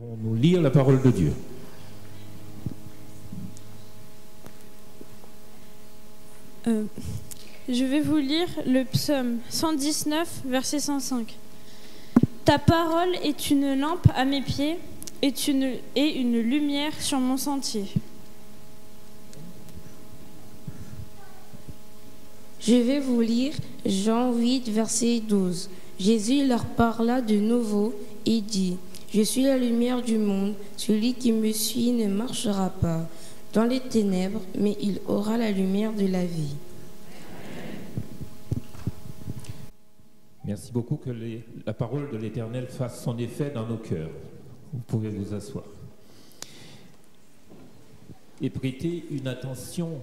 Nous allons lire la parole de Dieu. Je vais vous lire le psaume 119, verset 105. Ta parole est une lampe à mes pieds et une lumière sur mon sentier. Je vais vous lire Jean 8, verset 12. Jésus leur parla de nouveau et dit, « Je suis la lumière du monde. Celui qui me suit ne marchera pas dans les ténèbres, mais il aura la lumière de la vie. » Merci beaucoup, que la parole de l'Éternel fasse son effet dans nos cœurs. Vous pouvez vous asseoir. Et prêter une attention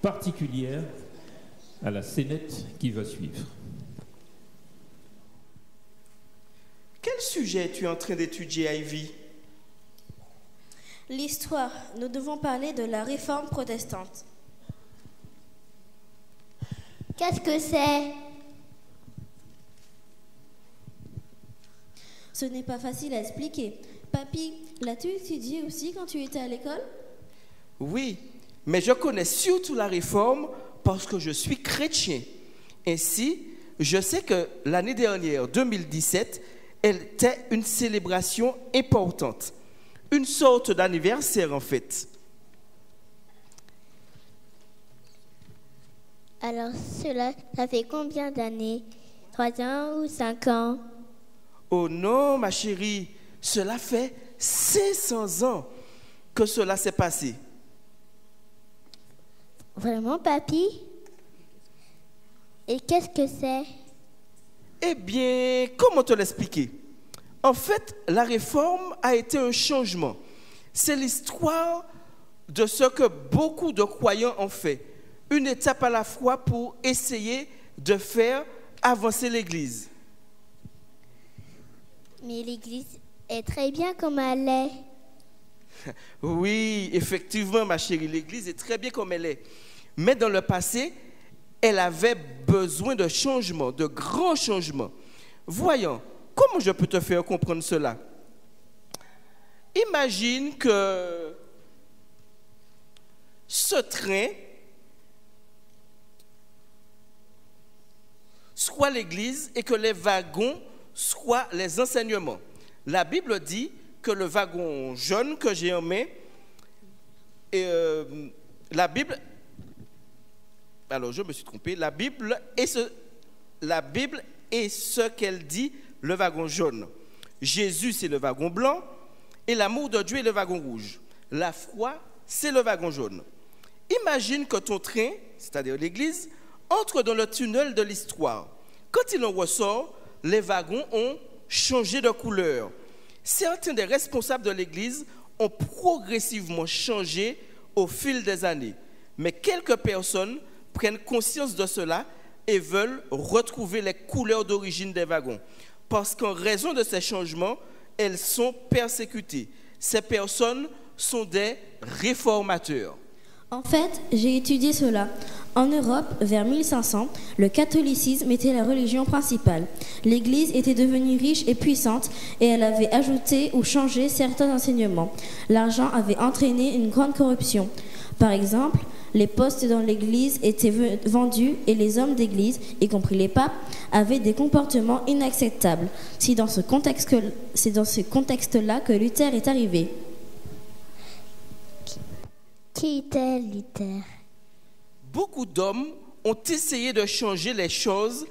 particulière à la scénette qui va suivre. Quel sujet es-tu en train d'étudier, Ivy? L'histoire. Nous devons parler de la réforme protestante. Qu'est-ce que c'est? Ce n'est pas facile à expliquer. Papy, l'as-tu étudié aussi quand tu étais à l'école? Oui, mais je connais surtout la réforme parce que je suis chrétien. Ainsi, je sais que l'année dernière, 2017, elle était une célébration importante. Une sorte d'anniversaire, en fait. Alors, ça fait combien d'années? 3 ans ou 5 ans? Oh non, ma chérie, cela fait 500 ans que cela s'est passé. Vraiment, papy? Et qu'est-ce que c'est? Eh bien, comment te l'expliquer? En fait, la réforme a été un changement. C'est l'histoire de ce que beaucoup de croyants ont fait. Une étape à la fois pour essayer de faire avancer l'Église. Mais l'Église est très bien comme elle est. Oui, effectivement, ma chérie, l'Église est très bien comme elle est. Mais dans le passé, elle avait besoin de changements, de grands changements. Voyons, comment je peux te faire comprendre cela? Imagine que ce train soit l'Église et que les wagons soient les enseignements. La Bible dit que le wagon jaune que j'ai en main, la Bible, alors je me suis trompé, la Bible est ce qu'elle dit, le wagon jaune. Jésus, c'est le wagon blanc, et l'amour de Dieu est le wagon rouge. La foi, c'est le wagon jaune. Imagine que ton train, c'est-à-dire l'Église, entre dans le tunnel de l'histoire. Quand il en ressort, les wagons ont changé de couleur. Certains des responsables de l'Église ont progressivement changé au fil des années. Mais quelques personnes prennent conscience de cela et veulent retrouver les couleurs d'origine des wagons. Parce qu'en raison de ces changements, elles sont persécutées. Ces personnes sont des réformateurs. En fait, j'ai étudié cela. En Europe, vers 1500, le catholicisme était la religion principale. L'Église était devenue riche et puissante et elle avait ajouté ou changé certains enseignements. L'argent avait entraîné une grande corruption. Par exemple, les postes dans l'Église étaient vendus et les hommes d'Église, y compris les papes, avaient des comportements inacceptables. C'est dans ce contexte-là que Luther est arrivé. Qui était Luther? Beaucoup d'hommes ont essayé de changer les choses.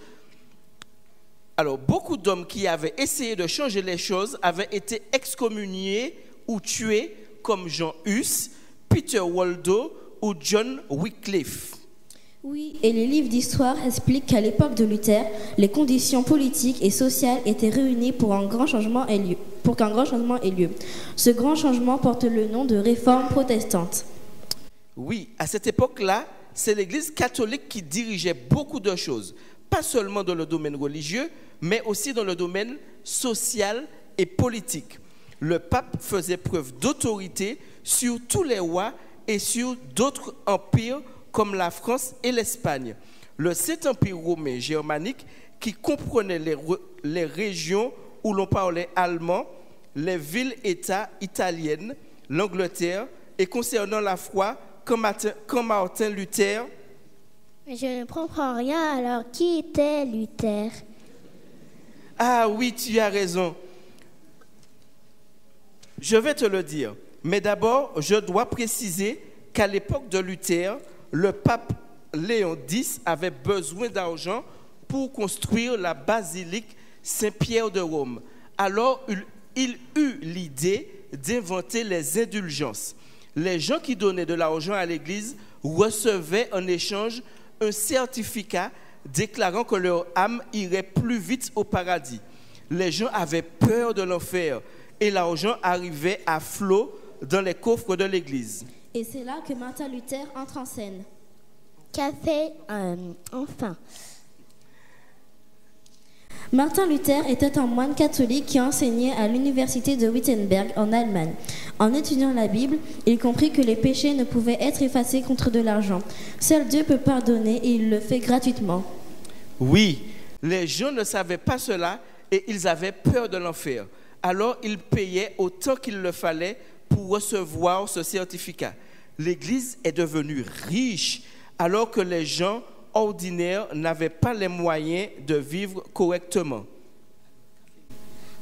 Alors, beaucoup d'hommes qui avaient essayé de changer les choses avaient été excommuniés ou tués, comme Jean Hus, Peter Waldo ou John Wycliffe. Oui, et les livres d'histoire expliquent qu'à l'époque de Luther, les conditions politiques et sociales étaient réunies pour qu'un grand changement ait lieu. Ce grand changement porte le nom de réforme protestante. Oui, à cette époque-là, c'est l'Église catholique qui dirigeait beaucoup de choses, pas seulement dans le domaine religieux, mais aussi dans le domaine social et politique. Le pape faisait preuve d'autorité sur tous les rois et sur d'autres empires comme la France et l'Espagne. Le Saint-Empire romain germanique, qui comprenait les régions où l'on parlait allemand, les villes-États italiennes, l'Angleterre, et concernant la foi, quand Martin Luther... Mais je ne comprends rien, alors qui était Luther? Ah oui, tu as raison. Je vais te le dire. Mais d'abord, je dois préciser qu'à l'époque de Luther, le pape Léon X avait besoin d'argent pour construire la basilique Saint-Pierre de Rome. Alors, il eut l'idée d'inventer les indulgences. Les gens qui donnaient de l'argent à l'Église recevaient en échange un certificat déclarant que leur âme irait plus vite au paradis. Les gens avaient peur de l'enfer et l'argent arrivait à flot dans les coffres de l'Église. Et c'est là que Martin Luther entre en scène. Qu'a fait enfin? Martin Luther était un moine catholique qui enseignait à l'université de Wittenberg en Allemagne. En étudiant la Bible, il comprit que les péchés ne pouvaient être effacés contre de l'argent. Seul Dieu peut pardonner et il le fait gratuitement. Oui, les gens ne savaient pas cela et ils avaient peur de l'enfer. Alors ils payaient autant qu'il le fallait pour recevoir ce certificat. L'Église est devenue riche alors que les gens ordinaires n'avaient pas les moyens de vivre correctement.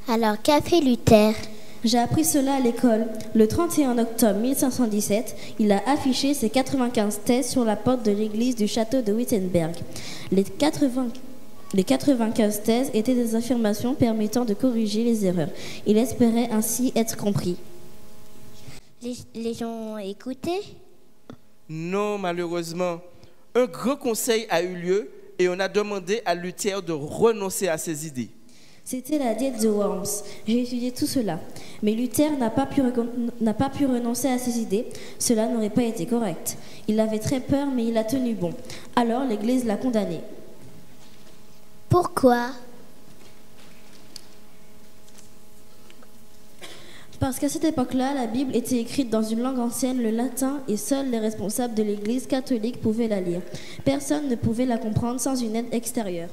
Alors qu'a fait Luther? J'ai appris cela à l'école. Le 31 octobre 1517, il a affiché ses 95 thèses sur la porte de l'église du château de Wittenberg. Les 95 thèses étaient des affirmations permettant de corriger les erreurs. Il espérait ainsi être compris. Les gens ont écouté? Non, malheureusement. Un grand conseil a eu lieu et on a demandé à Luther de renoncer à ses idées. C'était la diète de Worms. J'ai étudié tout cela. Mais Luther n'a pas pu renoncer à ses idées. Cela n'aurait pas été correct. Il avait très peur, mais il a tenu bon. Alors l'Église l'a condamné. Pourquoi? Parce qu'à cette époque-là, la Bible était écrite dans une langue ancienne, le latin, et seuls les responsables de l'Église catholique pouvaient la lire. Personne ne pouvait la comprendre sans une aide extérieure.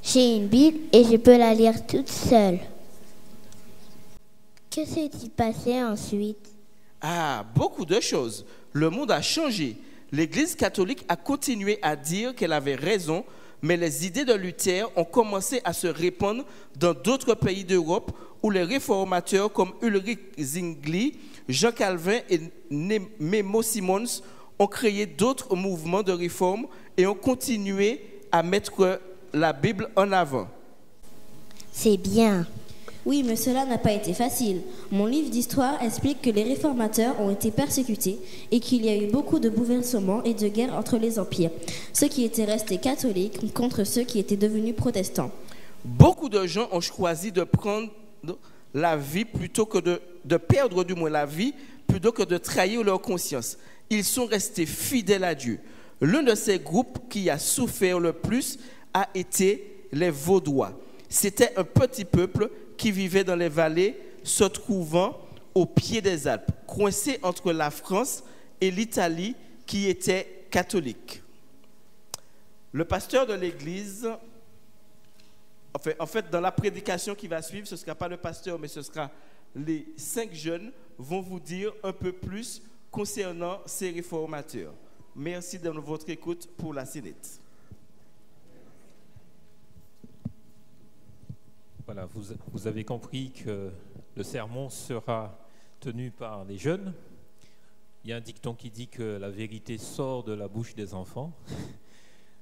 J'ai une Bible et je peux la lire toute seule. Que s'est-il passé ensuite? Ah, beaucoup de choses. Le monde a changé. L'Église catholique a continué à dire qu'elle avait raison, mais les idées de Luther ont commencé à se répandre dans d'autres pays d'Europe où les réformateurs comme Ulrich Zwingli, Jean Calvin et Memo Simons ont créé d'autres mouvements de réforme et ont continué à mettre la Bible en avant. C'est bien. Oui, mais cela n'a pas été facile. Mon livre d'histoire explique que les réformateurs ont été persécutés et qu'il y a eu beaucoup de bouleversements et de guerres entre les empires, ceux qui étaient restés catholiques contre ceux qui étaient devenus protestants. Beaucoup de gens ont choisi de prendre la vie plutôt que de perdre du moins la vie plutôt que de trahir leur conscience. Ils sont restés fidèles à Dieu. L'un de ces groupes qui a souffert le plus a été les Vaudois. C'était un petit peuple qui vivait dans les vallées, se trouvant au pied des Alpes, coincé entre la France et l'Italie qui était catholique. Le pasteur de l'église, en fait, dans la prédication qui va suivre, ce ne sera pas le pasteur, mais ce sera les 5 jeunes, vont vous dire un peu plus concernant ces réformateurs. Merci de votre écoute pour la Sénète. Voilà, vous avez compris que le sermon sera tenu par les jeunes. Il y a un dicton qui dit que la vérité sort de la bouche des enfants.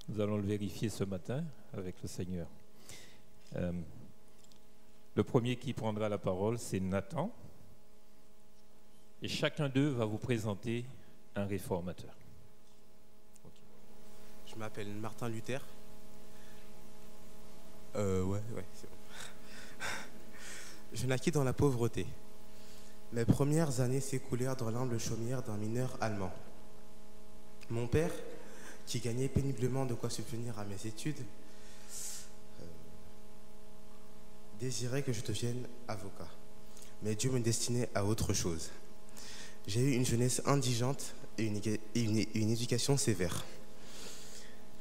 Nous allons le vérifier ce matin avec le Seigneur. Le premier qui prendra la parole, c'est Nathan. Et chacun d'eux va vous présenter un réformateur. Okay. Je m'appelle Martin Luther. Ouais, c'est bon. Je naquis dans la pauvreté. Mes premières années s'écoulèrent dans l'humble chaumière d'un mineur allemand. Mon père, qui gagnait péniblement de quoi subvenir à mes études, désirait que je devienne avocat. Mais Dieu me destinait à autre chose. J'ai eu une jeunesse indigente et une éducation sévère.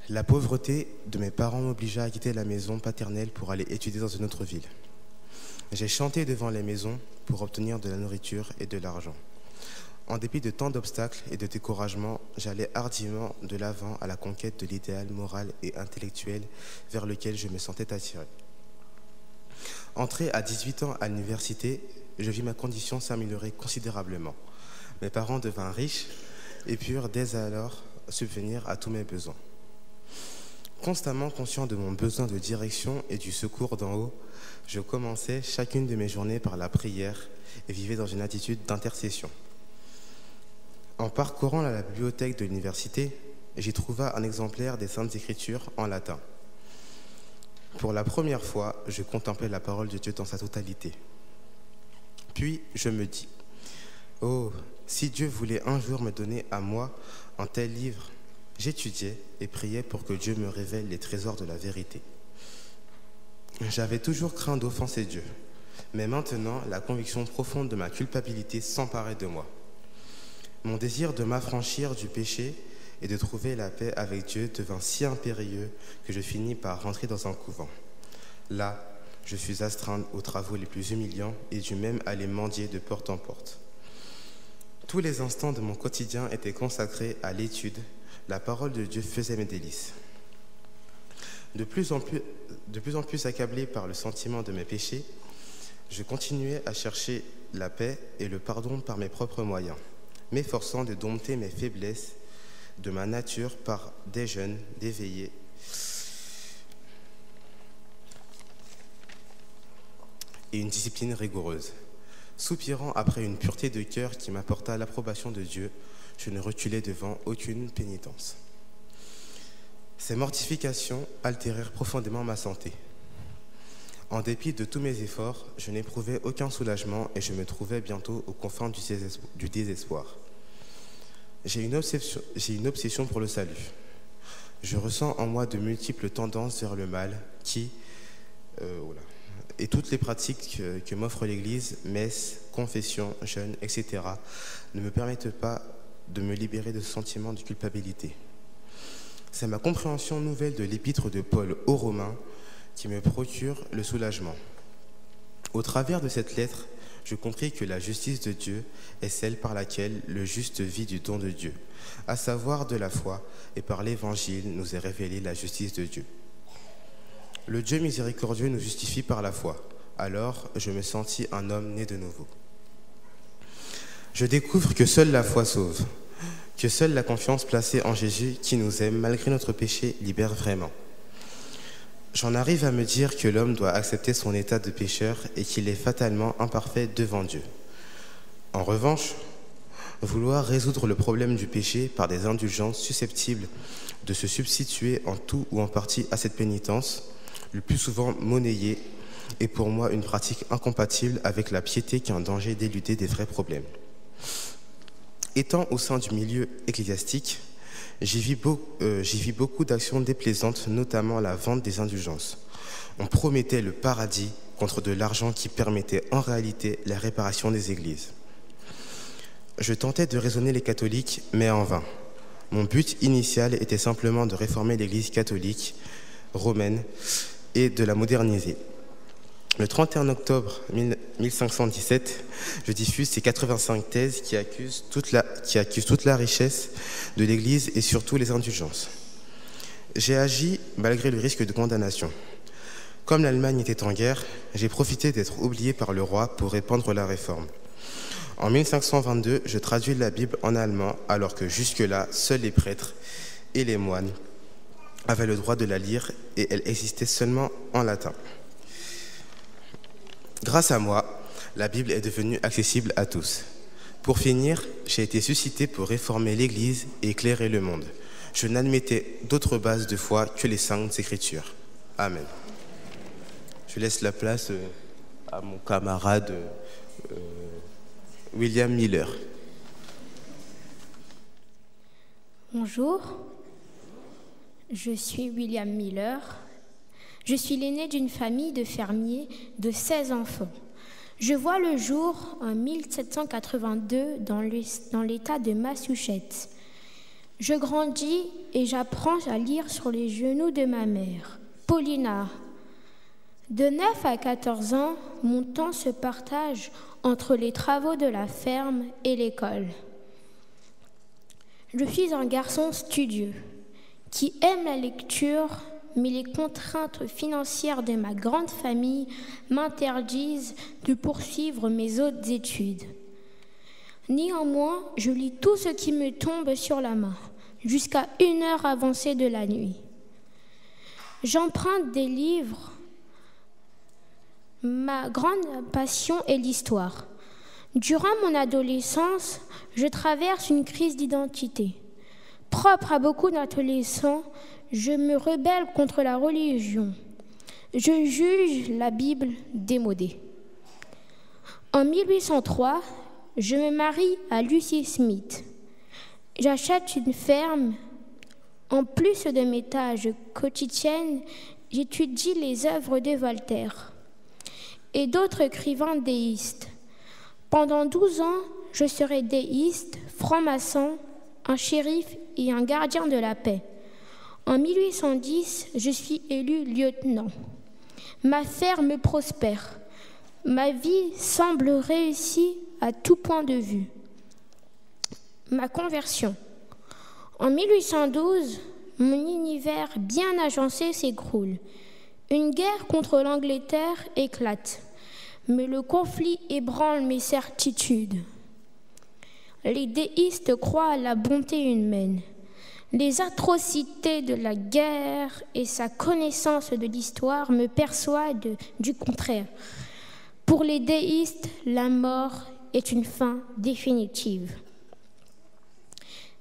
La pauvreté de mes parents m'obligea à quitter la maison paternelle pour aller étudier dans une autre ville. J'ai chanté devant les maisons pour obtenir de la nourriture et de l'argent. En dépit de tant d'obstacles et de découragements, j'allais hardiment de l'avant à la conquête de l'idéal moral et intellectuel vers lequel je me sentais attiré. Entré à 18 ans à l'université, je vis ma condition s'améliorer considérablement. Mes parents devinrent riches et purent dès alors subvenir à tous mes besoins. Constamment conscient de mon besoin de direction et du secours d'en haut, je commençais chacune de mes journées par la prière et vivais dans une attitude d'intercession. En parcourant la bibliothèque de l'université, j'y trouva un exemplaire des Saintes Écritures en latin. Pour la première fois, je contemplais la parole de Dieu dans sa totalité. Puis je me dis, « Oh, si Dieu voulait un jour me donner à moi un tel livre !» J'étudiais et priais pour que Dieu me révèle les trésors de la vérité. J'avais toujours craint d'offenser Dieu, mais maintenant, la conviction profonde de ma culpabilité s'emparait de moi. Mon désir de m'affranchir du péché et de trouver la paix avec Dieu devint si impérieux que je finis par rentrer dans un couvent. Là, je fus astreinte aux travaux les plus humiliants et dus même aller mendier de porte en porte. Tous les instants de mon quotidien étaient consacrés à l'étude. La parole de Dieu faisait mes délices. De plus en plus accablé par le sentiment de mes péchés, je continuais à chercher la paix et le pardon par mes propres moyens, m'efforçant de dompter mes faiblesses de ma nature par des jeûnes, des veillées et une discipline rigoureuse. Soupirant après une pureté de cœur qui m'apporta l'approbation de Dieu, je ne reculais devant aucune pénitence. Ces mortifications altérèrent profondément ma santé. En dépit de tous mes efforts, je n'éprouvais aucun soulagement et je me trouvais bientôt aux confins du désespoir. J'ai une obsession pour le salut. Je ressens en moi de multiples tendances vers le mal et toutes les pratiques que m'offre l'Église, messe, confession, jeûne, etc., ne me permettent pas de me libérer de ce sentiment de culpabilité. C'est ma compréhension nouvelle de l'épître de Paul aux Romains qui me procure le soulagement. Au travers de cette lettre, je compris que la justice de Dieu est celle par laquelle le juste vit du don de Dieu, à savoir de la foi, et par l'Évangile nous est révélée la justice de Dieu. Le Dieu miséricordieux nous justifie par la foi. Alors, je me sentis un homme né de nouveau. Je découvre que seule la foi sauve, que seule la confiance placée en Jésus qui nous aime malgré notre péché libère vraiment. J'en arrive à me dire que l'homme doit accepter son état de pécheur et qu'il est fatalement imparfait devant Dieu. En revanche, vouloir résoudre le problème du péché par des indulgences susceptibles de se substituer en tout ou en partie à cette pénitence, le plus souvent monnayée, est pour moi une pratique incompatible avec la piété qui est en danger d'éluder des vrais problèmes. Étant au sein du milieu ecclésiastique, j'y vis beaucoup d'actions déplaisantes, notamment la vente des indulgences. On promettait le paradis contre de l'argent qui permettait en réalité la réparation des églises. Je tentais de raisonner les catholiques, mais en vain. Mon but initial était simplement de réformer l'Église catholique romaine et de la moderniser. Le 31 octobre 1517, je diffuse ces 85 thèses qui accusent toute la richesse de l'Église et surtout les indulgences. J'ai agi malgré le risque de condamnation. Comme l'Allemagne était en guerre, j'ai profité d'être oublié par le roi pour répandre la réforme. En 1522, je traduis la Bible en allemand, alors que jusque-là, seuls les prêtres et les moines avaient le droit de la lire et elle existait seulement en latin. Grâce à moi, la Bible est devenue accessible à tous. Pour finir, j'ai été suscité pour réformer l'Église et éclairer le monde. Je n'admettais d'autre base de foi que les Saintes Écritures. Amen. Je laisse la place à mon camarade William Miller. Bonjour, je suis William Miller. Je suis l'aîné d'une famille de fermiers de 16 enfants. Je vois le jour en 1782 dans l'État de Massachusetts. Je grandis et j'apprends à lire sur les genoux de ma mère, Paulina. De 9 à 14 ans, mon temps se partage entre les travaux de la ferme et l'école. Je suis un garçon studieux qui aime la lecture, mais les contraintes financières de ma grande famille m'interdisent de poursuivre mes autres études. Néanmoins, je lis tout ce qui me tombe sur la main, jusqu'à 1 heure avancée de la nuit. J'emprunte des livres. Ma grande passion est l'histoire. Durant mon adolescence, je traverse une crise d'identité. Propre à beaucoup d'adolescents, je me rebelle contre la religion. Je juge la Bible démodée. En 1803, je me marie à Lucy Smith. J'achète une ferme. En plus de mes tâches quotidiennes, j'étudie les œuvres de Voltaire et d'autres écrivains déistes. Pendant 12 ans, je serai déiste, franc-maçon, un shérif et un gardien de la paix. En 1810, je suis élu lieutenant. Ma ferme prospère. Ma vie semble réussie à tout point de vue. Ma conversion. En 1812, mon univers bien agencé s'écroule. Une guerre contre l'Angleterre éclate, mais le conflit ébranle mes certitudes. Les déistes croient à la bonté humaine. Les atrocités de la guerre et sa connaissance de l'histoire me persuadent du contraire. Pour les déistes, la mort est une fin définitive.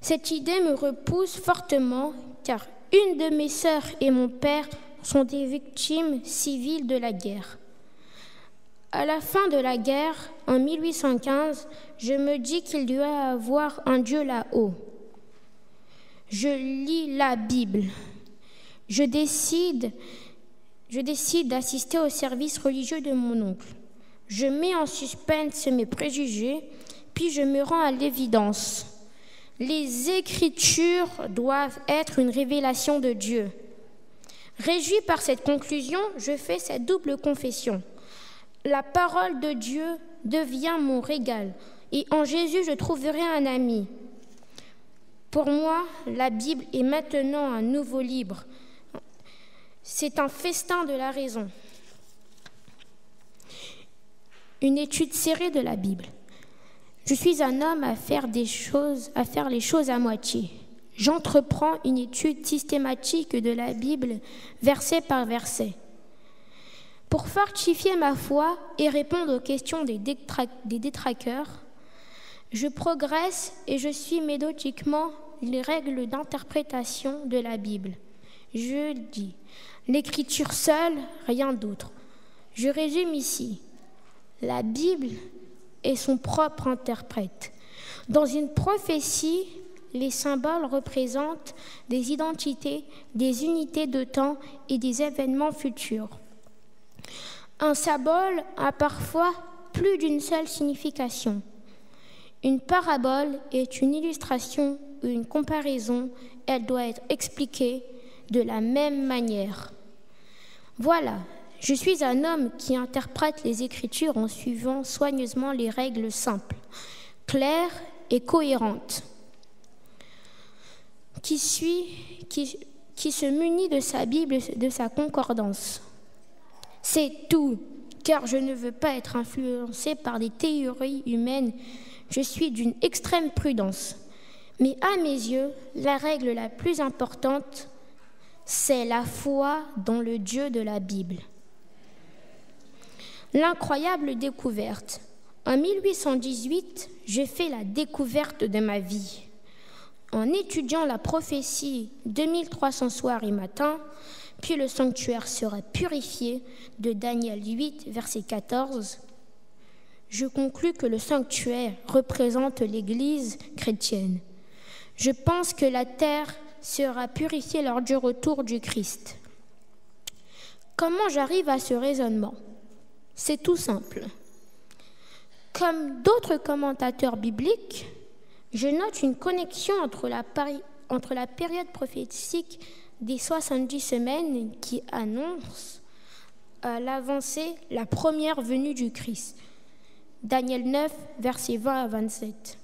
Cette idée me repousse fortement car une de mes sœurs et mon père sont des victimes civiles de la guerre. À la fin de la guerre, en 1815, je me dis qu'il doit y avoir un Dieu là-haut. Je lis la Bible. Je décide d'assister au service religieux de mon oncle. Je mets en suspense mes préjugés, puis je me rends à l'évidence. Les Écritures doivent être une révélation de Dieu. Réjoui par cette conclusion, je fais cette double confession. La parole de Dieu devient mon régal, et en Jésus je trouverai un ami. Pour moi, la Bible est maintenant un nouveau livre. C'est un festin de la raison. Une étude serrée de la Bible. Je suis un homme à faire les choses à moitié. J'entreprends une étude systématique de la Bible, verset par verset. Pour fortifier ma foi et répondre aux questions des détraqueurs, je progresse et je suis méthodiquement les règles d'interprétation de la Bible. Je dis, l'écriture seule, rien d'autre. Je résume ici. La Bible est son propre interprète. Dans une prophétie, les symboles représentent des identités, des unités de temps et des événements futurs. Un symbole a parfois plus d'une seule signification. Une parabole est une illustration ou une comparaison. Elle doit être expliquée de la même manière. Voilà, je suis un homme qui interprète les Écritures en suivant soigneusement les règles simples, claires et cohérentes, qui se munit de sa Bible et de sa concordance. C'est tout, car je ne veux pas être influencé par des théories humaines. Je suis d'une extrême prudence. Mais à mes yeux, la règle la plus importante, c'est la foi dans le Dieu de la Bible. L'incroyable découverte. En 1818, j'ai fait la découverte de ma vie. En étudiant la prophétie 2300 soirs et matins, puis le sanctuaire sera purifié de Daniel 8, verset 14, je conclus que le sanctuaire représente l'Église chrétienne. Je pense que la terre sera purifiée lors du retour du Christ. Comment j'arrive à ce raisonnement ? C'est tout simple. Comme d'autres commentateurs bibliques, je note une connexion entre entre la période prophétique des 70 semaines qui annonce à l'avancée la première venue du Christ. Daniel 9, versets 20 à 27.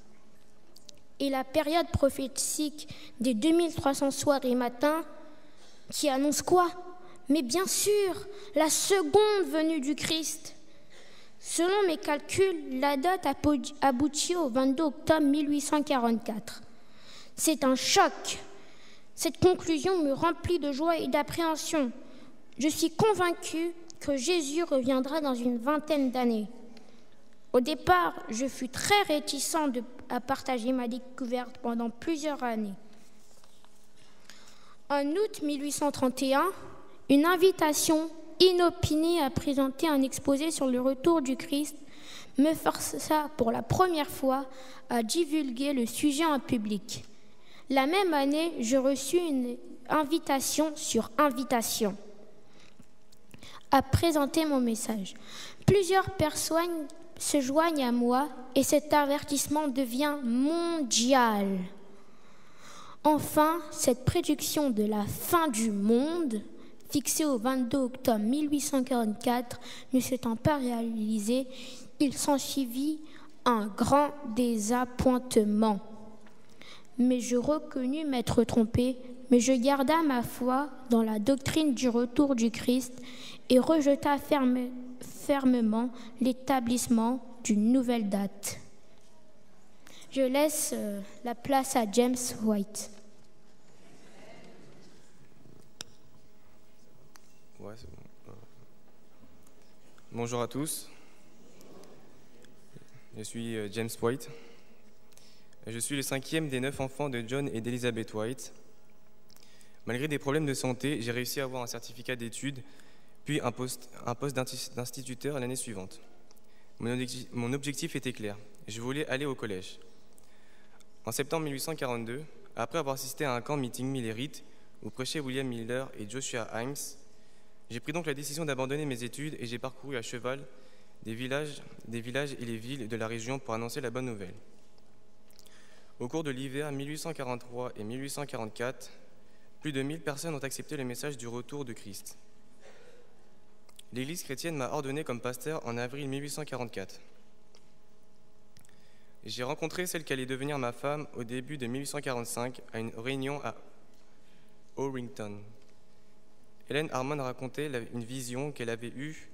Et la période prophétique des 2300 soirs et matins qui annonce quoi? Mais bien sûr, la seconde venue du Christ. Selon mes calculs, la date aboutit au 22 octobre 1844. C'est un choc. Cette conclusion me remplit de joie et d'appréhension. Je suis convaincue que Jésus reviendra dans une vingtaine d'années. Au départ, je fus très réticent à partager ma découverte pendant plusieurs années. En août 1831, une invitation inopinée à présenter un exposé sur le retour du Christ me força pour la première fois à divulguer le sujet en public. La même année, je reçus une invitation sur invitation à présenter mon message. Plusieurs personnes se joignent à moi et cet avertissement devient mondial. Enfin, cette prédiction de la fin du monde, fixée au 22 octobre 1844, ne s'étant pas réalisée, il s'ensuivit un grand désappointement. Mais je reconnus m'être trompé, mais je garda ma foi dans la doctrine du retour du Christ et rejeta fermement l'établissement d'une nouvelle date. Je laisse la place à James White. Ouais, c'est bon. Bonjour à tous. Je suis James White. Je suis le 5e des 9 enfants de John et d'Elizabeth White. Malgré des problèmes de santé, j'ai réussi à avoir un certificat d'études, puis un poste d'instituteur l'année suivante. Mon objectif était clair. Je voulais aller au collège. En septembre 1842, après avoir assisté à un camp meeting millérite où prêchaient William Miller et Joshua Himes, j'ai pris donc la décision d'abandonner mes études et j'ai parcouru à cheval des villages et les villes de la région pour annoncer la bonne nouvelle. Au cours de l'hiver 1843 et 1844, plus de 1000 personnes ont accepté le message du retour de Christ. L'Église chrétienne m'a ordonné comme pasteur en avril 1844. J'ai rencontré celle qui allait devenir ma femme au début de 1845 à une réunion à Orrington. Hélène Harmon racontait une vision qu'elle avait eue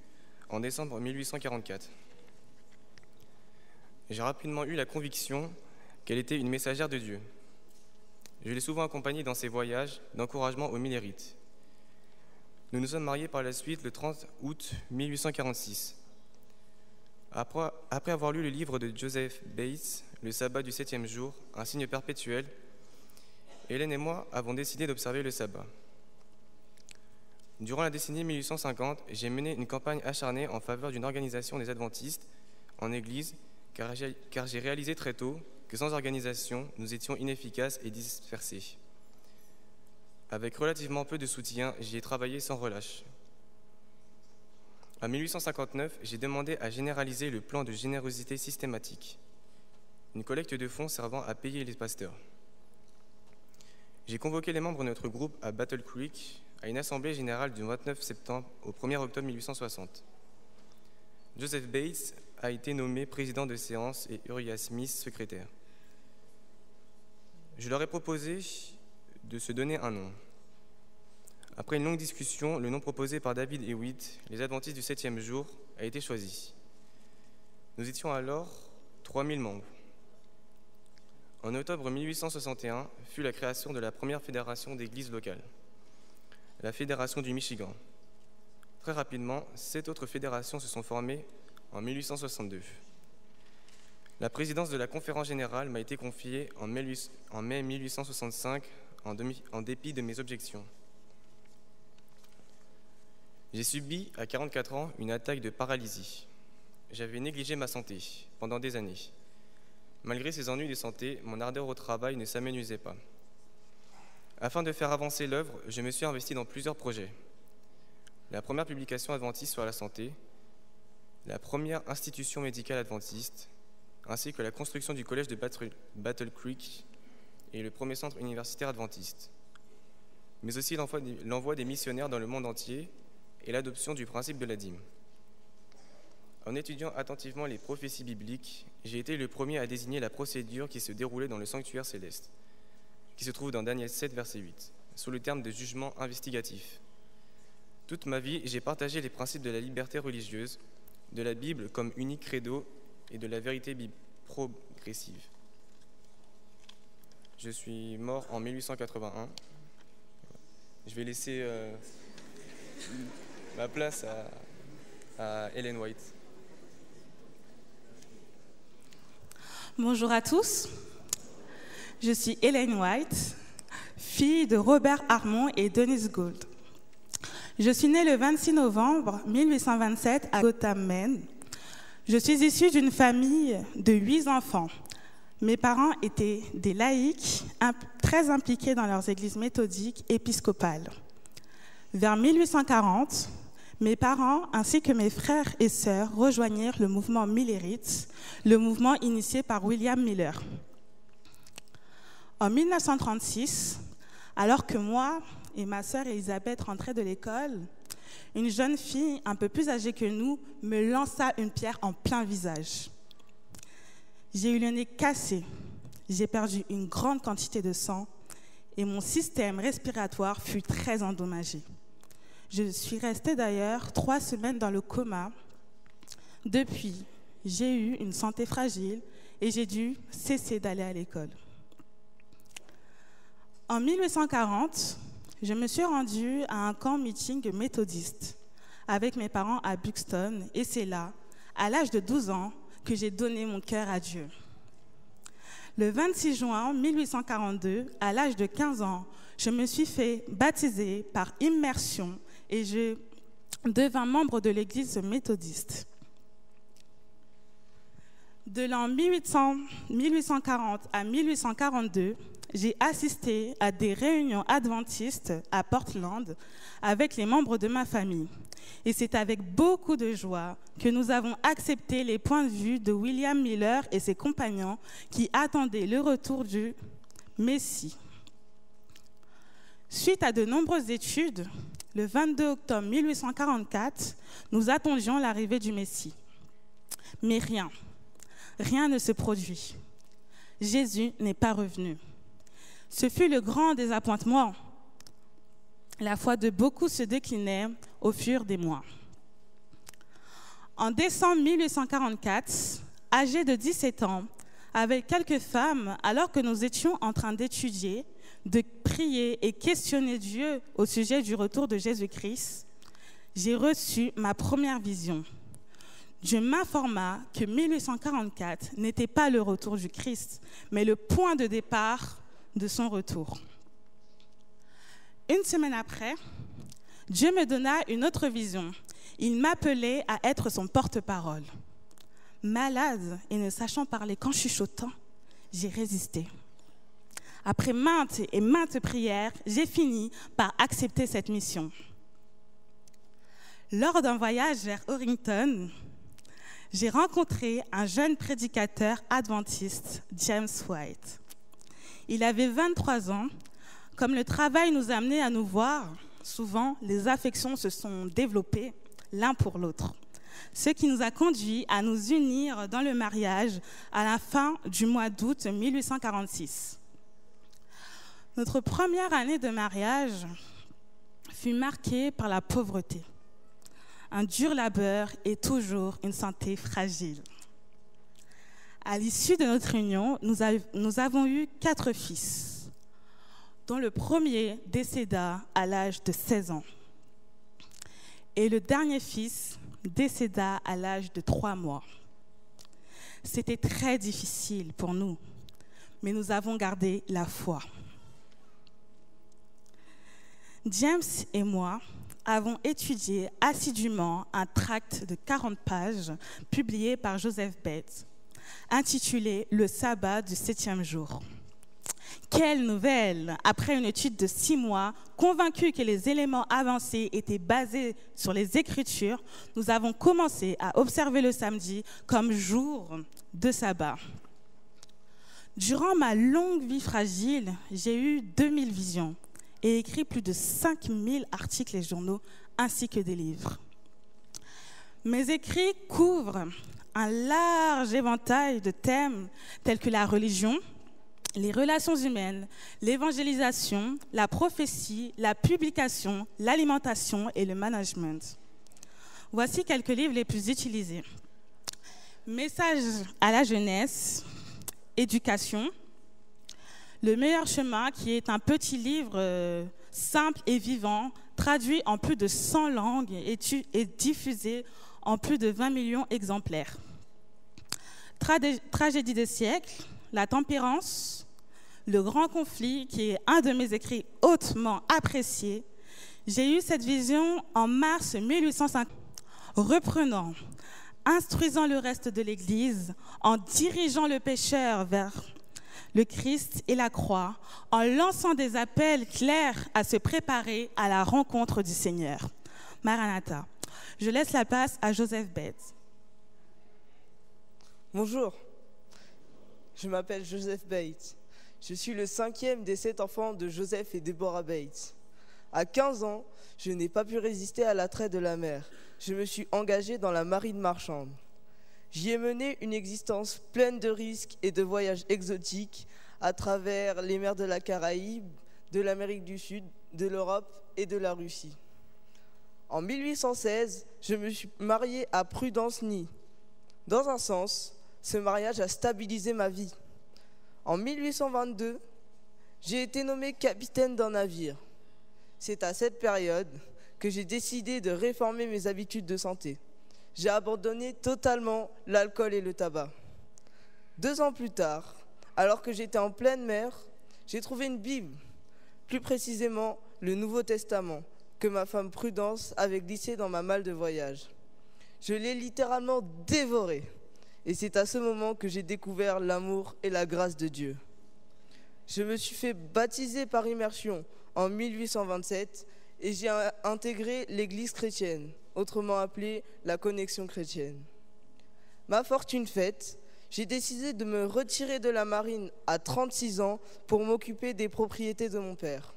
en décembre 1844. J'ai rapidement eu la conviction qu'elle était une messagère de Dieu. Je l'ai souvent accompagnée dans ses voyages d'encouragement aux millérites. Nous nous sommes mariés par la suite le 30 août 1846. Après avoir lu le livre de Joseph Bates, Le sabbat du 7e jour, un signe perpétuel, Hélène et moi avons décidé d'observer le sabbat. Durant la décennie 1850, j'ai mené une campagne acharnée en faveur d'une organisation des adventistes en Église, car j'ai réalisé très tôt que sans organisation, nous étions inefficaces et dispersés. Avec relativement peu de soutien, j'y ai travaillé sans relâche. En 1859, j'ai demandé à généraliser le plan de générosité systématique, une collecte de fonds servant à payer les pasteurs. J'ai convoqué les membres de notre groupe à Battle Creek à une assemblée générale du 29 septembre au 1er octobre 1860. Joseph Bates a été nommé président de séance et Uriah Smith secrétaire. Je leur ai proposé de se donner un nom. Après une longue discussion, le nom proposé par David Hewitt, les adventistes du 7e jour, a été choisi. Nous étions alors 3000 membres. En octobre 1861 fut la création de la première fédération d'églises locales, la Fédération du Michigan. Très rapidement, 7 autres fédérations se sont formées en 1862. La présidence de la conférence générale m'a été confiée en mai 1865 en dépit de mes objections. J'ai subi à 44 ans une attaque de paralysie. J'avais négligé ma santé pendant des années. Malgré ces ennuis de santé, mon ardeur au travail ne s'amenuisait pas. Afin de faire avancer l'œuvre, je me suis investi dans plusieurs projets. La première publication adventiste sur la santé, la première institution médicale adventiste, ainsi que la construction du collège de Battle Creek et le premier centre universitaire adventiste, mais aussi l'envoi des missionnaires dans le monde entier et l'adoption du principe de la dîme. En étudiant attentivement les prophéties bibliques, j'ai été le premier à désigner la procédure qui se déroulait dans le sanctuaire céleste, qui se trouve dans Daniel 7, verset 8, sous le terme de jugement investigatif. Toute ma vie, j'ai partagé les principes de la liberté religieuse, de la Bible comme unique credo et de la vérité progressive. Je suis mort en 1881. Je vais laisser ma place à Ellen White. Bonjour à tous, je suis Ellen White, fille de Robert Harmon et Denise Gould. Je suis née le 26 novembre 1827 à Gotham, Maine. Je suis issue d'une famille de 8 enfants. Mes parents étaient des laïcs très impliqués dans leurs églises méthodiques épiscopales. Vers 1840, mes parents ainsi que mes frères et sœurs rejoignirent le mouvement millérite, le mouvement initié par William Miller. En 1936, alors que moi et ma sœur Elisabeth rentraient de l'école, une jeune fille un peu plus âgée que nous me lança une pierre en plein visage. J'ai eu le nez cassé, j'ai perdu une grande quantité de sang et mon système respiratoire fut très endommagé. Je suis restée d'ailleurs 3 semaines dans le coma. Depuis, j'ai eu une santé fragile et j'ai dû cesser d'aller à l'école. En 1840, je me suis rendue à un camp meeting méthodiste avec mes parents à Buxton et c'est là, à l'âge de 12 ans, que j'ai donné mon cœur à Dieu. Le 26 juin 1842, à l'âge de 15 ans, je me suis fait baptiser par immersion et je devins membre de l'église méthodiste. De l'an 1840 à 1842, j'ai assisté à des réunions adventistes à Portland avec les membres de ma famille. Et c'est avec beaucoup de joie que nous avons accepté les points de vue de William Miller et ses compagnons qui attendaient le retour du Messie. Suite à de nombreuses études, le 22 octobre 1844, nous attendions l'arrivée du Messie. Mais rien ne se produit. Jésus n'est pas revenu. Ce fut le grand désappointement. La foi de beaucoup se déclinait au fur des mois. En décembre 1844, âgé de 17 ans, avec quelques femmes, alors que nous étions en train d'étudier, de prier et questionner Dieu au sujet du retour de Jésus-Christ, j'ai reçu ma première vision. Dieu m'informa que 1844 n'était pas le retour du Christ, mais le point de départ de son retour. Une semaine après, Dieu me donna une autre vision. Il m'appelait à être son porte-parole. Malade et ne sachant parler qu'en chuchotant, j'ai résisté. Après maintes et maintes prières, j'ai fini par accepter cette mission. Lors d'un voyage vers Orrington, j'ai rencontré un jeune prédicateur adventiste, James White. Il avait 23 ans. Comme le travail nous a amenés à nous voir, souvent les affections se sont développées l'un pour l'autre. Ce qui nous a conduits à nous unir dans le mariage à la fin du mois d'août 1846. Notre première année de mariage fut marquée par la pauvreté, un dur labeur et toujours une santé fragile. À l'issue de notre union, nous avons eu 4 fils, dont le premier décéda à l'âge de 16 ans. Et le dernier fils décéda à l'âge de 3 mois. C'était très difficile pour nous, mais nous avons gardé la foi. James et moi avons étudié assidûment un tract de 40 pages publié par Joseph Bates, intitulé « Le sabbat du 7e jour ». Quelle nouvelle! Après une étude de 6 mois, convaincus que les éléments avancés étaient basés sur les Écritures, nous avons commencé à observer le samedi comme jour de sabbat. Durant ma longue vie fragile, j'ai eu 2000 visions et écrit plus de 5000 articles et journaux ainsi que des livres. Mes écrits couvrent un large éventail de thèmes tels que la religion, les relations humaines, l'évangélisation, la prophétie, la publication, l'alimentation et le management. Voici quelques livres les plus utilisés. Message à la jeunesse, éducation, Le meilleur chemin, qui est un petit livre simple et vivant, traduit en plus de 100 langues et diffusé en plus de 20 millions d'exemplaires. Tragédie des siècles, La tempérance, Le grand conflit, qui est un de mes écrits hautement appréciés. J'ai eu cette vision en mars 1850. Reprenant, instruisant le reste de l'Église, en dirigeant le pécheur vers le Christ et la croix, en lançant des appels clairs à se préparer à la rencontre du Seigneur. Maranatha. Je laisse la place à Joseph Bates. Bonjour, je m'appelle Joseph Bates. Je suis le 5e des 7 enfants de Joseph et Deborah Bates. À 15 ans, je n'ai pas pu résister à l'attrait de la mer. Je me suis engagé dans la marine marchande. J'y ai mené une existence pleine de risques et de voyages exotiques à travers les mers de la Caraïbe, de l'Amérique du Sud, de l'Europe et de la Russie. En 1816, je me suis marié à Prudence Ni. Dans un sens, ce mariage a stabilisé ma vie. En 1822, j'ai été nommé capitaine d'un navire. C'est à cette période que j'ai décidé de réformer mes habitudes de santé. J'ai abandonné totalement l'alcool et le tabac. 2 ans plus tard, alors que j'étais en pleine mer, j'ai trouvé une Bible, plus précisément le Nouveau Testament, que ma femme Prudence avait glissé dans ma malle de voyage. Je l'ai littéralement dévoré. Et c'est à ce moment que j'ai découvert l'amour et la grâce de Dieu. Je me suis fait baptiser par immersion en 1827 et j'ai intégré l'église chrétienne, autrement appelée la Connexion chrétienne. Ma fortune faite, j'ai décidé de me retirer de la marine à 36 ans pour m'occuper des propriétés de mon père.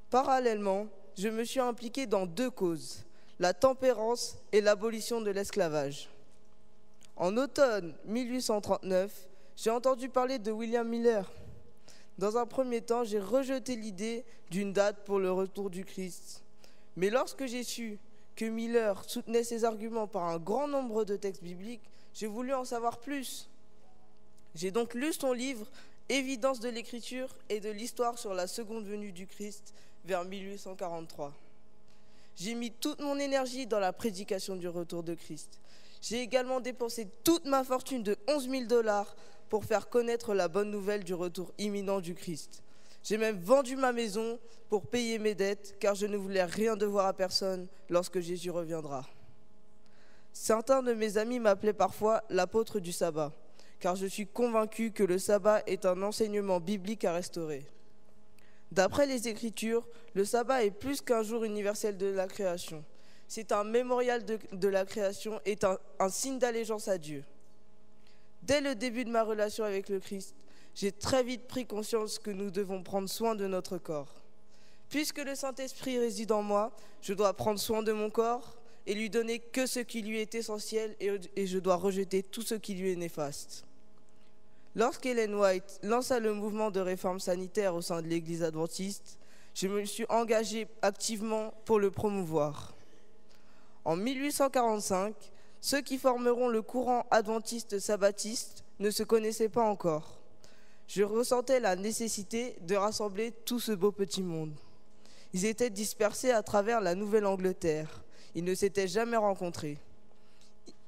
Parallèlement, je me suis impliqué dans 2 causes, la tempérance et l'abolition de l'esclavage. En automne 1839, j'ai entendu parler de William Miller. Dans un premier temps, j'ai rejeté l'idée d'une date pour le retour du Christ. Mais lorsque j'ai su que Miller soutenait ses arguments par un grand nombre de textes bibliques, j'ai voulu en savoir plus. J'ai donc lu son livre « Évidence de l'écriture et de l'histoire sur la seconde venue du Christ » vers 1843. J'ai mis toute mon énergie dans la prédication du retour de Christ. J'ai également dépensé toute ma fortune de 11 000 $ pour faire connaître la bonne nouvelle du retour imminent du Christ. J'ai même vendu ma maison pour payer mes dettes, car je ne voulais rien devoir à personne lorsque Jésus reviendra. Certains de mes amis m'appelaient parfois l'apôtre du sabbat, car je suis convaincu que le sabbat est un enseignement biblique à restaurer. D'après les Écritures, le sabbat est plus qu'un jour universel de la création. C'est un mémorial de la création et un signe d'allégeance à Dieu. Dès le début de ma relation avec le Christ, j'ai très vite pris conscience que nous devons prendre soin de notre corps. Puisque le Saint-Esprit réside en moi, je dois prendre soin de mon corps et lui donner que ce qui lui est essentiel et je dois rejeter tout ce qui lui est néfaste. Lorsqu'Ellen White lança le mouvement de réforme sanitaire au sein de l'Église adventiste, je me suis engagé activement pour le promouvoir. En 1845, ceux qui formeront le courant adventiste sabbatiste ne se connaissaient pas encore. Je ressentais la nécessité de rassembler tout ce beau petit monde. Ils étaient dispersés à travers la Nouvelle-Angleterre. Ils ne s'étaient jamais rencontrés.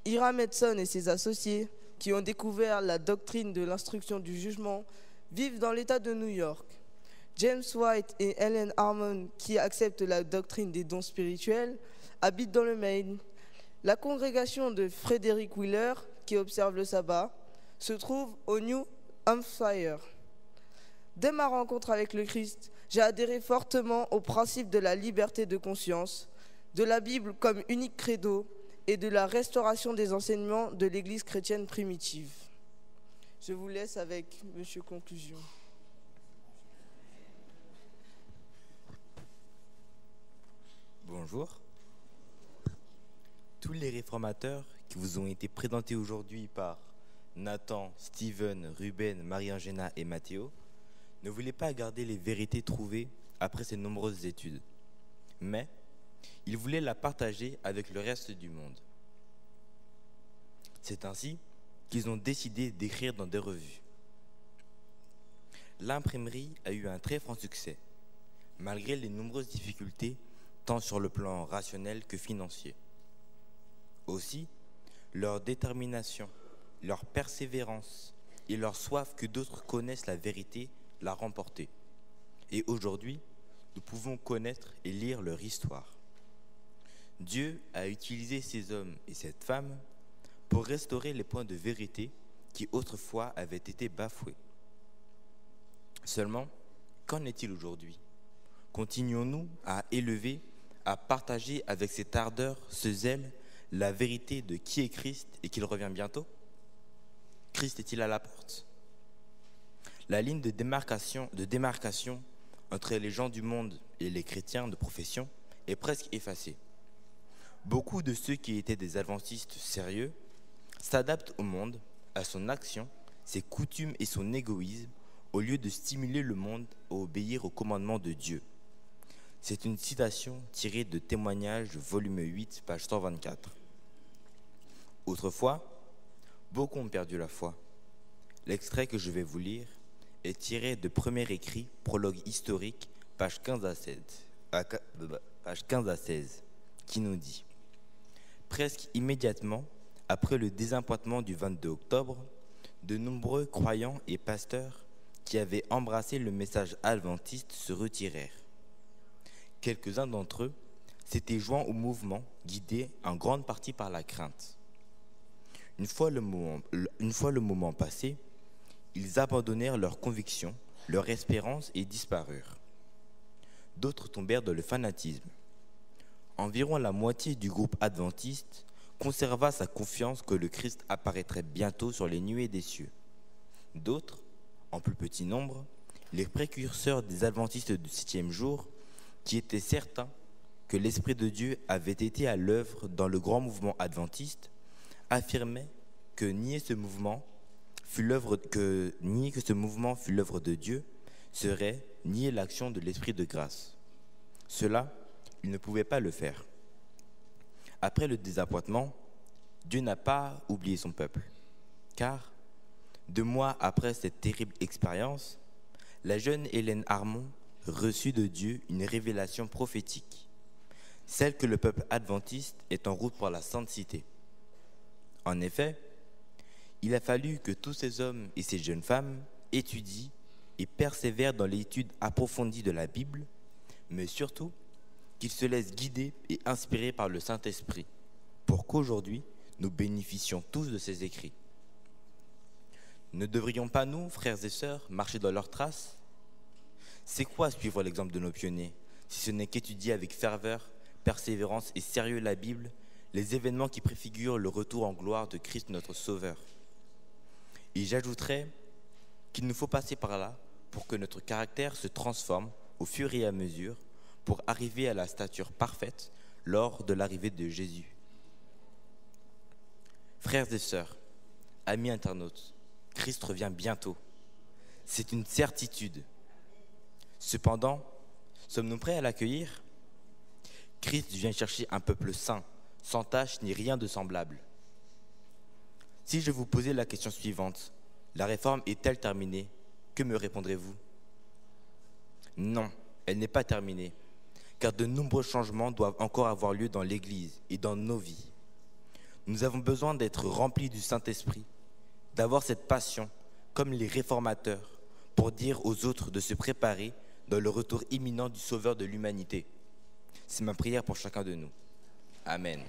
Hiram Edson et ses associés, qui ont découvert la doctrine de l'instruction du jugement, vivent dans l'État de New York. James White et Ellen Harmon, qui acceptent la doctrine des dons spirituels, habitent dans le Maine. La congrégation de Frederick Wheeler, qui observe le sabbat, se trouve au New Hampshire. Dès ma rencontre avec le Christ, j'ai adhéré fortement au principe de la liberté de conscience, de la Bible comme unique credo et de la restauration des enseignements de l'Église chrétienne primitive. Je vous laisse avec Monsieur Conclusion. Bonjour. Tous les réformateurs qui vous ont été présentés aujourd'hui par Nathan, Steven, Ruben, Marie-Angéna et Mathéo ne voulaient pas garder les vérités trouvées après ces nombreuses études, mais ils voulaient la partager avec le reste du monde. C'est ainsi qu'ils ont décidé d'écrire dans des revues. L'imprimerie a eu un très franc succès, malgré les nombreuses difficultés tant sur le plan rationnel que financier. Aussi, leur détermination, leur persévérance et leur soif que d'autres connaissent la vérité l'a remporté. Et aujourd'hui, nous pouvons connaître et lire leur histoire. Dieu a utilisé ces hommes et cette femme pour restaurer les points de vérité qui autrefois avaient été bafoués. Seulement, qu'en est-il aujourd'hui? Continuons-nous à élever, à partager avec cette ardeur, ce zèle, la vérité de qui est Christ et qu'il revient bientôt? Christ est-il à la porte? La ligne de démarcation entre les gens du monde et les chrétiens de profession est presque effacée. Beaucoup de ceux qui étaient des adventistes sérieux s'adaptent au monde, à son action, ses coutumes et son égoïsme, au lieu de stimuler le monde à obéir aux commandements de Dieu. C'est une citation tirée de Témoignages, volume 8, page 124. Autrefois, beaucoup ont perdu la foi. L'extrait que je vais vous lire est tiré de Premier Écrit, prologue historique, page 15 à 16, qui nous dit: presque immédiatement, après le désappointement du 22 octobre, de nombreux croyants et pasteurs qui avaient embrassé le message adventiste se retirèrent. Quelques-uns d'entre eux s'étaient joints au mouvement, guidés en grande partie par la crainte. Une fois le moment passé, ils abandonnèrent leurs convictions, leur espérance et disparurent. D'autres tombèrent dans le fanatisme. Environ la moitié du groupe adventiste conserva sa confiance que le Christ apparaîtrait bientôt sur les nuées des cieux. D'autres, en plus petit nombre, les précurseurs des adventistes du 7e jour, qui étaient certains que l'Esprit de Dieu avait été à l'œuvre dans le grand mouvement adventiste, affirmaient que nier que ce mouvement fût l'œuvre de Dieu serait nier l'action de l'Esprit de grâce. Cela, ils ne pouvaient pas le faire. Après le désappointement, Dieu n'a pas oublié son peuple, car 2 mois après cette terrible expérience, la jeune Hélène Armand reçut de Dieu une révélation prophétique, celle que le peuple adventiste est en route pour la sainte cité. En effet, il a fallu que tous ces hommes et ces jeunes femmes étudient et persévèrent dans l'étude approfondie de la Bible, mais surtout qu'ils se laissent guider et inspirer par le Saint-Esprit, pour qu'aujourd'hui, nous bénéficions tous de ces écrits. Ne devrions pas nous, frères et sœurs, marcher dans leurs traces? C'est quoi suivre l'exemple de nos pionniers, si ce n'est qu'étudier avec ferveur, persévérance et sérieux la Bible, les événements qui préfigurent le retour en gloire de Christ notre Sauveur? Et j'ajouterais qu'il nous faut passer par là pour que notre caractère se transforme au fur et à mesure pour arriver à la stature parfaite lors de l'arrivée de Jésus. Frères et sœurs, amis internautes, Christ revient bientôt. C'est une certitude. Cependant, sommes-nous prêts à l'accueillir? Christ vient chercher un peuple saint, sans tache ni rien de semblable. Si je vous posais la question suivante, la réforme est-elle terminée? Que me répondrez-vous? Non, elle n'est pas terminée, car de nombreux changements doivent encore avoir lieu dans l'Église et dans nos vies. Nous avons besoin d'être remplis du Saint-Esprit, d'avoir cette passion, comme les réformateurs, pour dire aux autres de se préparer dans le retour imminent du Sauveur de l'humanité. C'est ma prière pour chacun de nous. Amen.